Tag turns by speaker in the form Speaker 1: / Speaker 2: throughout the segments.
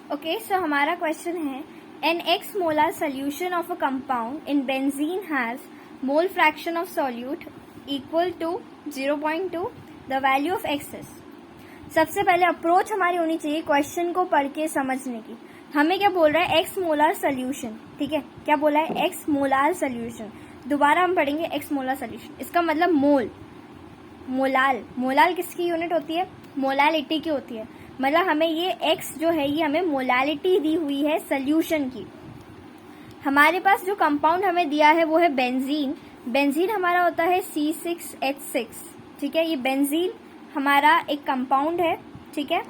Speaker 1: Okay, सो हमारा question है an X molar solution of a compound in benzene has mole fraction of solute equal to 0.2, the value of X is. सबसे पहले approach हमारी होनी चाहिए question को पढ़ के समझने की। हमें क्या बोल रहा है, एक्स मोलर सोल्यूशन, ठीक है, क्या बोला है, एक्स मोलर सोल्यूशन। दोबारा हम पढ़ेंगे एक्स मोलर सोल्यूशन, इसका मतलब मोल, मोलाल, मोलाल किसकी यूनिट होती है, मोलालिटी की होती है। मतलब हमें ये x जो है ये हमें मोलालिटी दी हुई है सोल्यूशन की। हमारे पास जो कंपाउंड हमें दिया है वो है बेंजीन। बेंजीन हमारा होता है C6H6, ठीक है, ये बेंजीन हमारा एक कंपाउंड है, ठीक है।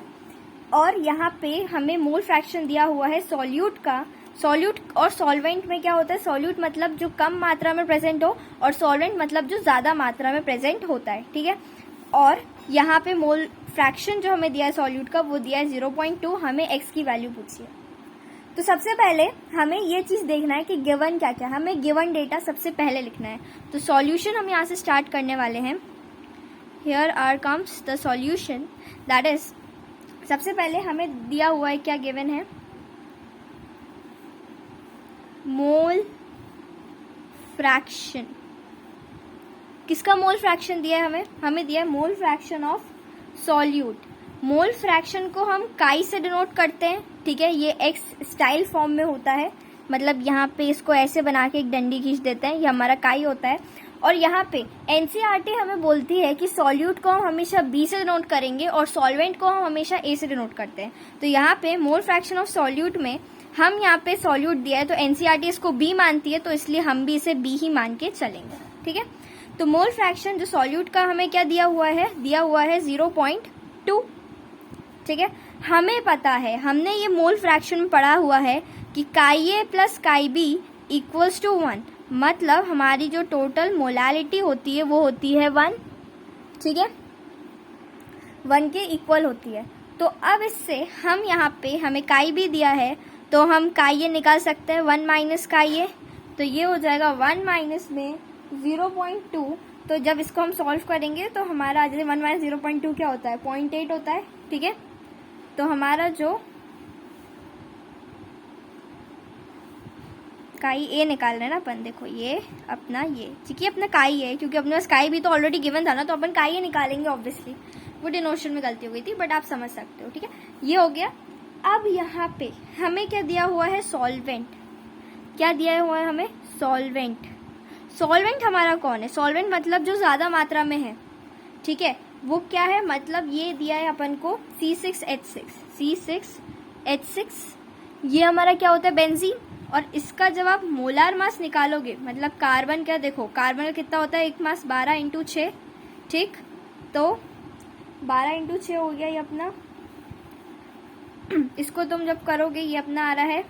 Speaker 1: और यहाँ पे हमें मोल फ्रैक्शन दिया हुआ है सॉल्यूट का। सॉल्यूट और सॉल्वेंट में क्या होता है, सॉल्यूट मतलब जो कम मात्रा में प्रेजेंट हो और सॉल्वेंट मतलब जो ज्यादा मात्रा में प्रेजेंट होता है, ठीक है। और यहाँ पे मोल फ्रैक्शन जो हमें दिया है सॉल्यूट का वो दिया है 0.2, हमें x की वैल्यू पूछी है। तो सबसे पहले हमें ये चीज देखना है कि गिवन क्या क्या, हमें गिवन डेटा सबसे पहले लिखना है। तो सॉल्यूशन हम यहाँ से स्टार्ट करने वाले हैं। Here are comes the solution, that is सबसे पहले हमें दिया हुआ है, क्या गिवन है, मोल फ्रैक्शन। किसका मोल फ्रैक्शन दिया है हमें दिया है मोल fraction of solute. Mole fraction को हम काई से डिनोट करते हैं, ठीक है, ये एक्स स्टाइल फॉर्म में होता है। मतलब यहाँ पे इसको ऐसे बना के एक डंडी खींच देते हैं, ये हमारा काई होता है। और यहाँ पे एनसीईआरटी हमें बोलती है कि सॉल्यूट को हम हमेशा बी से डिनोट करेंगे और सॉल्वेंट को हम हमेशा ए से डिनोट करते हैं। तो यहाँ पे मोल फ्रैक्शन ऑफ सॉल्यूट में हम यहाँ पे सॉल्यूट दिया है तो एनसीईआरटी इसको बी मानती है, तो इसलिए हम भी इसे बी ही मान के चलेंगे, ठीक है। तो मोल फ्रैक्शन जो सॉल्यूट का हमें क्या दिया हुआ है 0.2, ठीक है। हमें पता है, हमने ये मोल फ्रैक्शन में पढ़ा हुआ है कि chi A plus chi B equals to 1, मतलब हमारी जो टोटल मोलालिटी होती है वो होती है 1, ठीक है, 1 के इक्वल होती है। तो अब इससे हम यहाँ पे हमें काई बी दिया है तो हम काई ए निकाल सकते हैं, 1 माइनस काई ए, तो ये हो जाएगा 1 माइनस में 0.2। तो जब इसको हम सॉल्व करेंगे तो हमारा आ जाएगा 1 माइनस 0.2 क्या होता है, 0.8 होता है, ठीक है। तो हमारा जो काई ए निकाल रहे हैं ना अपन, देखो ये अपना, ये ठीक है अपना काई है, क्योंकि अपने पास काई भी तो ऑलरेडी गिवन था ना, तो अपन काई ए निकालेंगे ऑब्वियसली। वो डिनोशन में गलती हो गई थी, बट आप समझ सकते हो, ठीक है, ये हो गया। अब यहाँ पे हमें क्या दिया हुआ है, सॉल्वेंट। क्या दिया हुआ है हमें, सॉल्वेंट। सॉल्वेंट हमारा कौन है, सॉल्वेंट मतलब जो ज्यादा मात्रा में है, ठीक है, वो क्या है, मतलब ये दिया है अपन को C6H6। ये हमारा क्या होता है, बेंजीन। और इसका जब आप मोलार मास निकालोगे, मतलब कार्बन का, देखो कार्बन का कितना होता है एक मास, 12×6, ठीक, तो 12×6 हो गया ये अपना। इसको तुम जब करोगे ये अपना आ रहा है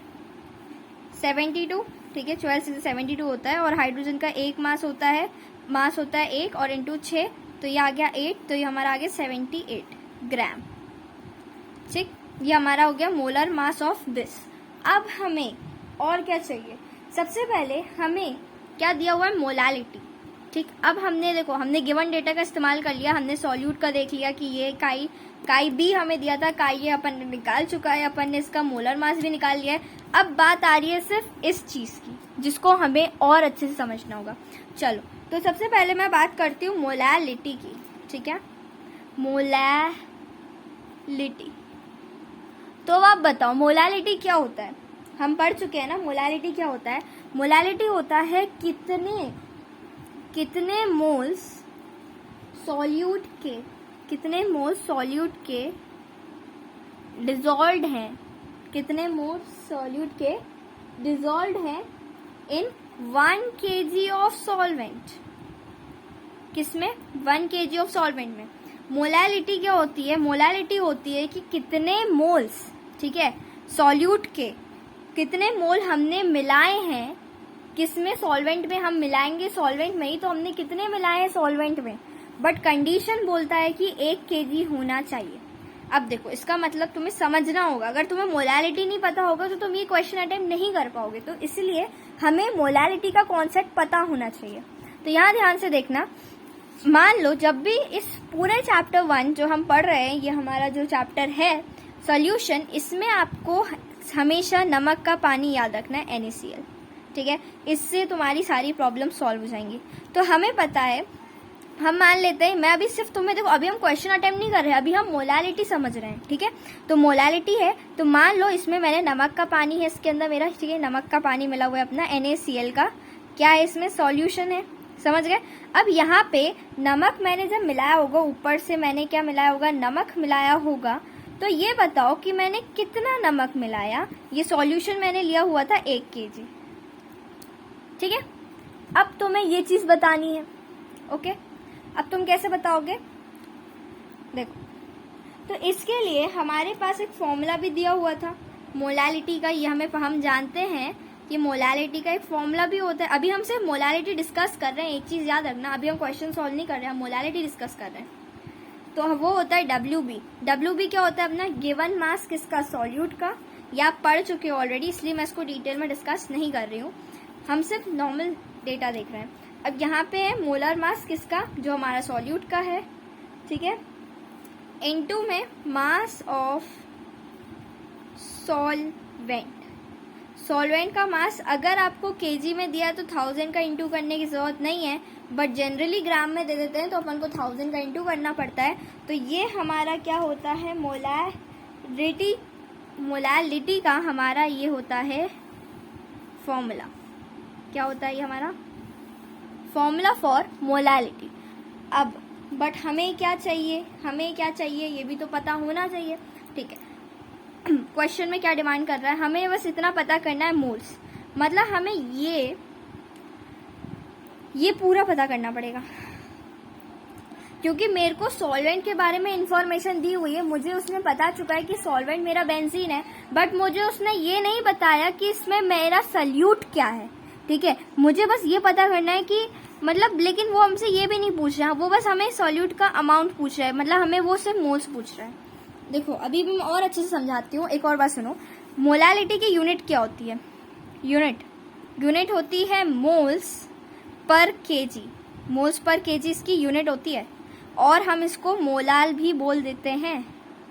Speaker 1: 72, ठीक है, 12 से 72 होता है। और हाइड्रोजन का एक मास होता है 1 और इंटू 6, तो ये आ गया 8, तो ये हमारा आ गया 78 ग्राम, ठीक, ये हमारा हो गया मोलर मास ऑफ दिस। अब हमें और क्या चाहिए, सबसे पहले हमें क्या दिया हुआ है, मोलालिटी, ठीक। अब हमने देखो, हमने गिवन डेटा का इस्तेमाल कर लिया, हमने सॉल्यूट का देख लिया कि ये काई बी हमें दिया था, काई ये अपन ने निकाल चुका है, अपन ने इसका मोलर मास भी निकाल लिया है। अब बात आ रही है सिर्फ इस चीज की, जिसको हमें और अच्छे से समझना होगा। चलो, तो सबसे पहले मैं बात करती हूँ मोलालिटी की, ठीक है, मोलालिटी। तो आप बताओ मोलालिटी क्या होता है, हम पढ़ चुके हैं ना मोलालिटी क्या होता है। मोलालिटी होता है कितने मोल्स सॉल्यूट के डिसॉल्व्ड हैं, कितने मोल्स सॉल्यूट के डिसॉल्व्ड हैं इन 1 kg ऑफ सॉल्वेंट। किसमें, 1 kg ऑफ सॉल्वेंट में। मोलालिटी क्या होती है, मोलालिटी होती है कि कितने मोल्स, ठीक है, सॉल्यूट के कितने मोल हमने मिलाए हैं, किसमें, सॉल्वेंट में। हम मिलाएंगे सॉल्वेंट में ही, तो हमने कितने मिलाए हैं सॉल्वेंट में, बट कंडीशन बोलता है कि 1 kg होना चाहिए। अब देखो, इसका मतलब तुम्हें समझना होगा, अगर तुम्हें मोलालिटी नहीं पता होगा तो तुम ये क्वेश्चन अटेम्प्ट नहीं कर पाओगे, तो इसलिए हमें मोलालिटी का कॉन्सेप्ट पता होना चाहिए। तो यहाँ ध्यान से देखना, मान लो जब भी इस पूरे चैप्टर 1 जो हम पढ़ रहे हैं, ये हमारा जो चैप्टर है सॉल्यूशन, इसमें आपको हमेशा नमक का पानी याद रखना है, NaCl, ठीक है। इससे तुम्हारी सारी प्रॉब्लम सॉल्व हो जाएंगी। तो हमें पता है, हम मान लेते हैं, मैं अभी सिर्फ तुम्हें, देखो अभी हम क्वेश्चन अटेम्प्ट नहीं कर रहे हैं, अभी हम मोलालिटी समझ रहे हैं, ठीक है। तो मोलालिटी है, तो मान लो इसमें मैंने नमक का पानी है इसके अंदर मेरा, ठीक है, नमक का पानी मिला हुआ है अपना NaCl का, क्या है इसमें, सॉल्यूशन है, समझ गए। अब यहाँ पे नमक मैंने जब मिलाया होगा, ऊपर से मैंने क्या मिलाया होगा, नमक मिलाया होगा, तो ये बताओ कि मैंने कितना नमक मिलाया। ये सॉल्यूशन मैंने लिया हुआ था 1 kg, ठीक है। अब तुम्हें ये चीज बतानी है, ओके। अब तुम कैसे बताओगे, देखो, तो इसके लिए हमारे पास एक फॉर्मूला भी दिया हुआ था मोलालिटी का, ये हम जानते हैं कि मोलालिटी का एक फॉर्मूला भी होता है। अभी हम सिर्फ मोलालिटी डिस्कस कर रहे हैं, एक चीज याद रखना, अभी हम क्वेश्चन सॉल्व नहीं कर रहे हैं, हम मोलालिटी डिस्कस कर रहे हैं। तो वो होता है WB क्या होता है, अपना गिवन मास किसका, सॉल्यूट का, या आप पढ़ चुके हो ऑलरेडी, इसलिए मैं इसको डिटेल में डिस्कस नहीं कर रही हूँ, हम सिर्फ नॉर्मल डेटा देख रहे हैं। अब यहाँ पे है मोलर मास किसका, जो हमारा सॉल्यूट का है, ठीक है, इनटू में मास ऑफ सॉल्वेंट का मास, अगर आपको केजी में दिया तो 1000 का इंटू करने की जरूरत नहीं है, बट जनरली ग्राम में दे देते हैं तो अपन को 1000 का इंटू करना पड़ता है। तो ये हमारा क्या होता है, मोलालिटी का हमारा ये होता है फॉर्मूला, क्या होता है ये हमारा फॉर्मूला फॉर मोलालिटी। अब बट हमें क्या चाहिए ये भी तो पता होना चाहिए, ठीक है। क्वेश्चन में क्या डिमांड कर रहा है, हमें बस इतना पता करना है मोल्स, मतलब हमें ये पूरा पता करना पड़ेगा, क्योंकि मेरे को सॉल्वेंट के बारे में इंफॉर्मेशन दी हुई है, मुझे उसने बता चुका है कि सॉल्वेंट मेरा बेंजीन है, बट मुझे उसने ये नहीं बताया कि इसमें मेरा सल्यूट क्या है, ठीक है। मुझे बस ये पता करना है कि मतलब, लेकिन वो हमसे ये भी नहीं पूछ रहा, वो बस हमें सॉल्यूट का अमाउंट पूछ रहा है, मतलब हमें वो सिर्फ मोल्स पूछ रहा है। देखो अभी भी मैं और अच्छे से समझाती हूँ, एक और बात सुनो। मोलालिटी की यूनिट क्या होती है, यूनिट होती है मोल्स पर केजी, इसकी यूनिट होती है, और हम इसको मोलाल भी बोल देते हैं,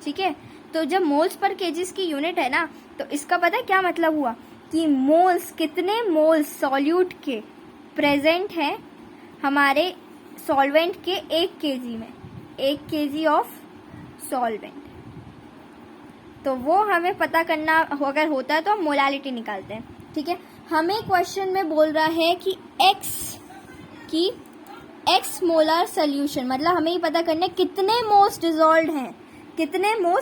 Speaker 1: ठीक है। तो जब मोल्स पर केजी की यूनिट है ना, तो इसका पता है क्या मतलब हुआ, कि मोल्स, कितने मोल्स सॉल्यूट के प्रेजेंट हैं हमारे सॉल्वेंट के 1 kg में, 1 kg ऑफ सॉल्वेंट। तो वो हमें पता करना अगर होता है तो हम मोलालिटी निकालते हैं, ठीक है। हमें क्वेश्चन में बोल रहा है कि x मोलर सोल्यूशन, मतलब हमें ये पता करना है कितने मोल्स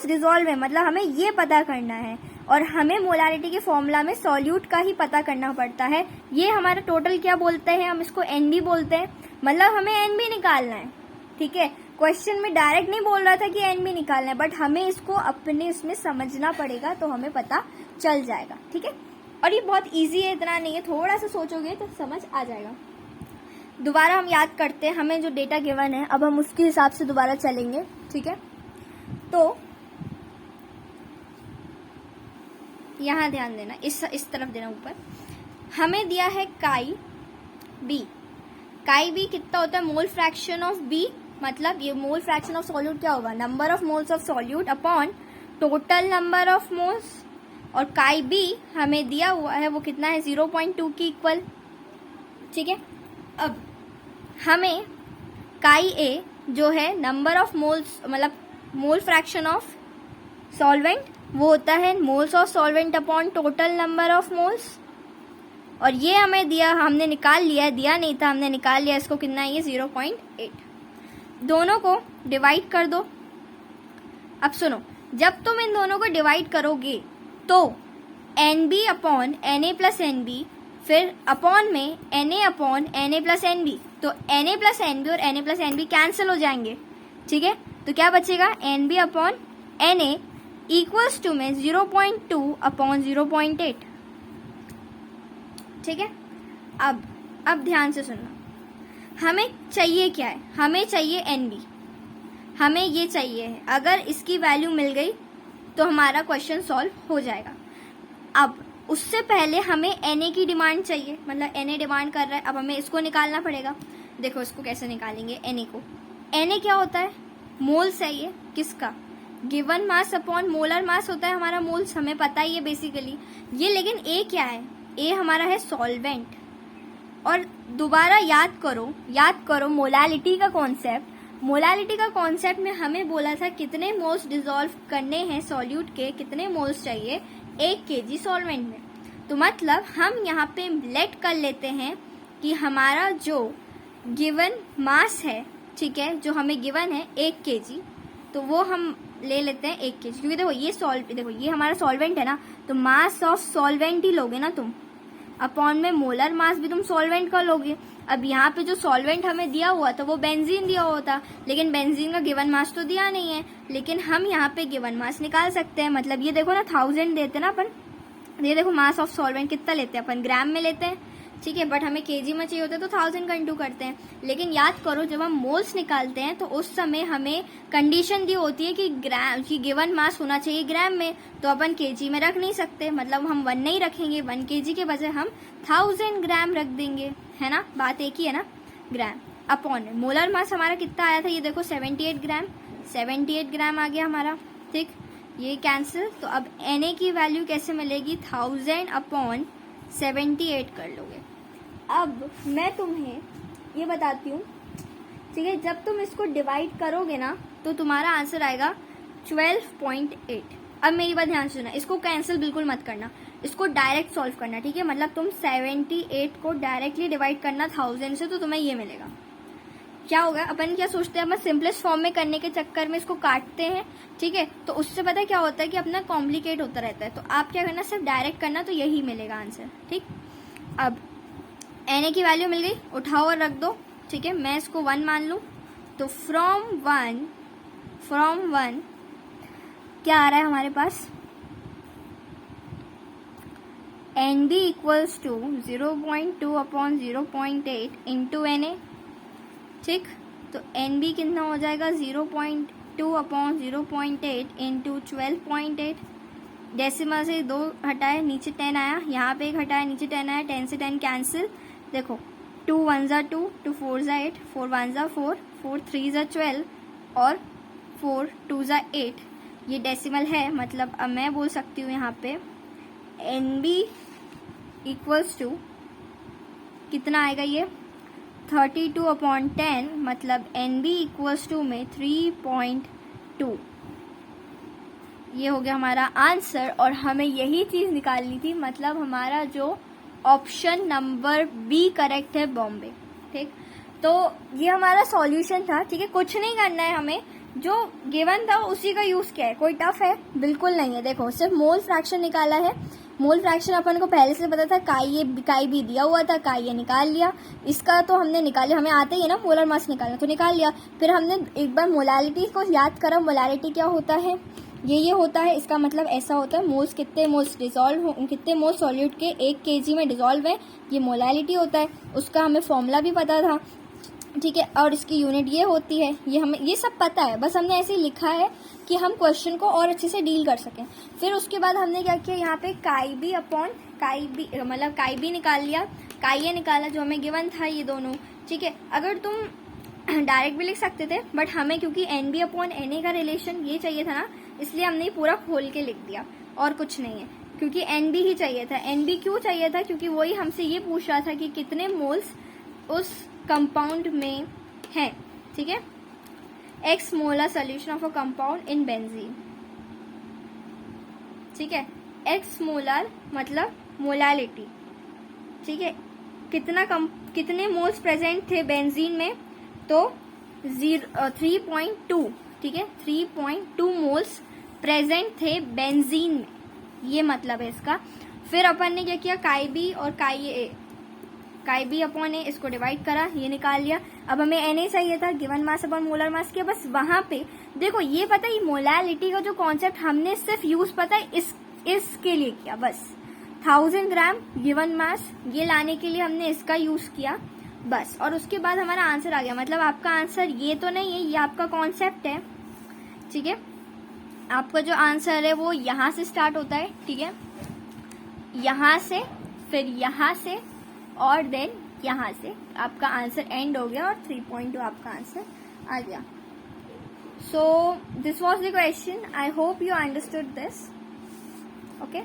Speaker 1: डिसॉल्व हैं, मतलब हमें ये पता करना है, और हमें मोलालिटी के फॉर्मूला में सॉल्यूट का ही पता करना पड़ता है। ये हमारा टोटल क्या बोलते हैं, हम इसको NB बोलते हैं, मतलब हमें NB निकालना है, ठीक है। क्वेश्चन में डायरेक्ट नहीं बोल रहा था कि NB निकालना है, बट हमें इसको अपने इसमें समझना पड़ेगा, तो हमें पता चल जाएगा, ठीक है। और ये बहुत ईजी है, इतना नहीं है, थोड़ा सा सोचोगे तो समझ आ जाएगा। दोबारा हम याद करते हैं, हमें जो डेटा गिवन है, अब हम उसके हिसाब से दोबारा चलेंगे, ठीक है। तो यहाँ ध्यान देना, इस तरफ देना ऊपर, हमें दिया है काई बी कितना होता है, मोल फ्रैक्शन ऑफ बी, मतलब ये मोल फ्रैक्शन ऑफ सॉल्यूट क्या होगा, number of moles of solute upon total number of moles, और काई बी हमें दिया हुआ है वो कितना है, 0.2 की इक्वल, ठीक है। अब हमें काई ए जो है नंबर ऑफ मोल्स, मतलब मोल फ्रैक्शन ऑफ सॉल्वेंट, वो होता है moles of solvent upon total number of moles, और ये हमें दिया, हमने निकाल लिया, दिया नहीं था, हमने निकाल लिया, इसको कितना है ये 0.8। दोनों को डिवाइड कर दो। अब सुनो, जब तुम इन दोनों को डिवाइड करोगे तो NB upon Na plus NB, फिर अपॉन में Na upon Na plus NB, तो Na प्लस NB और Na प्लस NB कैंसिल हो जाएंगे, ठीक है। तो क्या बचेगा, NB upon Na equals to में 0.2 अपॉन 0.8, ठीक है। अब ध्यान से सुनना, हमें चाहिए क्या है, हमें चाहिए NB, हमें ये चाहिए है, अगर इसकी वैल्यू मिल गई तो हमारा क्वेश्चन सॉल्व हो जाएगा। अब उससे पहले हमें Na की डिमांड चाहिए, मतलब Na डिमांड कर रहा है, अब हमें इसको निकालना पड़ेगा। देखो इसको कैसे निकालेंगे, Na को, Na क्या होता है, मोल्स है ये किसका, given mass upon molar mass होता है हमारा मोल्स, हमें पता ही है बेसिकली ये। लेकिन ए क्या है, ए हमारा है सॉल्वेंट। और दोबारा याद करो मोलालिटी का कॉन्सेप्ट। मोलालिटी का कॉन्सेप्ट में हमें बोला था कितने मोल्स डिसॉल्व करने हैं सॉल्यूट के, कितने मोल्स चाहिए 1 kg सॉल्वेंट में। तो मतलब हम यहाँ पे लेट कर लेते हैं कि हमारा जो गिवन मास है, ठीक है, जो हमें गिवन है 1 kg, तो वो हम ले लेते हैं 1 kg, क्योंकि देखो ये हमारा सॉल्वेंट है ना, तो मास ऑफ सॉल्वेंट ही लोगे ना तुम, अपॉन में मोलर मास भी तुम सॉल्वेंट का लोगे। अब यहाँ पे जो सॉल्वेंट हमें दिया हुआ था वो बेंजीन दिया हुआ था, लेकिन बेंजीन का गिवन मास तो दिया नहीं है, लेकिन हम यहाँ पे गिवन मास निकाल सकते हैं। मतलब ये देखो ना 1000 देते ना अपन, ये देखो मास ऑफ सॉल्वेंट कितना लेते हैं अपन, ग्राम में लेते हैं, ठीक है, बट हमें केजी में चाहिए होता है तो 1000 का इंटू करते हैं। लेकिन याद करो जब हम मोल्स निकालते हैं तो उस समय हमें कंडीशन दी होती है कि ग्राम की गिवन मास होना चाहिए ग्राम में, तो अपन केजी में रख नहीं सकते, मतलब हम 1 नहीं रखेंगे, 1 kg के बजाय हम 1000 ग्राम रख देंगे, है ना, बात एक ही है ना, ग्राम अपॉन मोलर मास हमारा कितना आया था, ये देखो 78 ग्राम, 78 ग्राम आ गया हमारा, ठीक, ये कैंसिल। तो अब Na की वैल्यू कैसे मिलेगी, 1000 अपॉन 78 कर लोगे। अब मैं तुम्हें ये बताती हूँ, ठीक है, जब तुम इसको डिवाइड करोगे ना तो तुम्हारा आंसर आएगा 12.8। अब मेरी बात ध्यान से सुना, इसको कैंसिल बिल्कुल मत करना, इसको डायरेक्ट सॉल्व करना, ठीक है, मतलब तुम 78 को डायरेक्टली डिवाइड करना 1000 से, तो तुम्हें ये मिलेगा। क्या होगा, अपन क्या सोचते हैं, अपन सिंपलेस्ट फॉर्म में करने के चक्कर में इसको काटते हैं, ठीक है, तो उससे पता है क्या होता है कि अपना कॉम्प्लिकेट होता रहता है। तो आप क्या करना, सिर्फ डायरेक्ट करना, तो यही मिलेगा आंसर, ठीक। अब Na की वैल्यू मिल गई, उठाओ और रख दो, ठीक है, मैं इसको 1 मान लूं, तो फ्रॉम वन क्या आ रहा है हमारे पास, Nb equals to 0.2 upon 0.8 into Na, ठीक, तो Nb कितना हो जाएगा 0.2 अपॉन 0.8 इंटू 12.8, डेसिमल से 2 हटाए नीचे 10 आया, यहाँ पे 1 हटाया नीचे 10 आया, 10 से 10 कैंसिल, देखो 2 1 ज़ा 2, 2 4 ज़ा 8, 4 1 ज़ा 4, 4 3 ज़ा 12 और 4 2 ज़ा 8, ये डेसिमल है। मतलब अब मैं बोल सकती हूँ यहाँ पे Nb इक्वल्स टू कितना आएगा, ये 32 अपॉन 10, मतलब Nb इक्वल्स टू में 3.2, ये हो गया हमारा आंसर। और हमें यही चीज निकालनी थी, मतलब हमारा जो ऑप्शन नंबर बी करेक्ट है, बॉम्बे, ठीक। तो ये हमारा सॉल्यूशन था, ठीक है, कुछ नहीं करना है हमें, जो गिवन था उसी का यूज किया है, कोई टफ है बिल्कुल नहीं है। देखो सिर्फ मोल फ्रैक्शन निकाला है, मोल फ्रैक्शन अपन को पहले से पता था, काई भी दिया हुआ था, काई ये निकाल लिया, इसका तो हमने निकाल, हमें आता ही है ना मोलर मास निकालना, तो निकाल लिया। फिर हमने एक बार मोलालिटी को याद करा, मोलालिटी क्या होता है, ये होता है, इसका मतलब ऐसा होता है मोल्स, कितने मोल्स डिसॉल्व, कितने मोल्स सॉल्यूट के 1 kg में डिसॉल्व है, ये मोलालिटी होता है। उसका हमें फॉर्मूला भी पता था, ठीक है, और इसकी यूनिट ये होती है, ये हमें ये सब पता है, बस हमने ऐसे लिखा है कि हम क्वेश्चन को और अच्छे से डील कर सकें। फिर उसके बाद हमने क्या किया, यहाँ पे काई बी अपॉन काई बी, मतलब काई बी निकाल लिया, काई ए निकाला, जो हमें गिवन था ये दोनों, ठीक है। अगर तुम डायरेक्ट भी लिख सकते थे, बट हमें क्योंकि N B upon N A का रिलेशन ये चाहिए था ना, इसलिए हमने पूरा खोल के लिख दिया, और कुछ नहीं है, क्योंकि एन बी ही चाहिए था। एन बी क्यों चाहिए था, क्योंकि वही हमसे ये पूछ रहा था कि कितने मोल्स उस कंपाउंड में है, ठीक है, x molar solution of a compound in benzene, ठीक है, एक्स मोलर मतलब मोलालिटी, ठीक है, कितने मोल्स प्रेजेंट थे बेंजीन में, तो 3.2, ठीक है, 3.2 मोल्स प्रेजेंट थे बेंजीन में, ये मतलब है इसका। फिर अपन ने क्या किया, काई बी और काई बी अपॉन ए, इसको डिवाइड करा, ये निकाल लिया। अब हमें Na चाहिए था, given mass upon molar mass किया, बस वहां पे देखो ये पता है, मोलालिटी का जो कॉन्सेप्ट हमने सिर्फ यूज पता है इसके लिए किया, बस 1000 ग्राम गिवन मास ये लाने के लिए हमने इसका यूज किया बस, और उसके बाद हमारा आंसर आ गया। मतलब आपका आंसर ये तो नहीं है, ये आपका कॉन्सेप्ट है, ठीक है, आपका जो आंसर है वो यहाँ से स्टार्ट होता है, ठीक है, यहाँ से, फिर यहाँ से, और देन यहाँ से आपका आंसर एंड हो गया, और 3.2 आपका आंसर आ गया। So this was the question. I hope you understood this. Okay.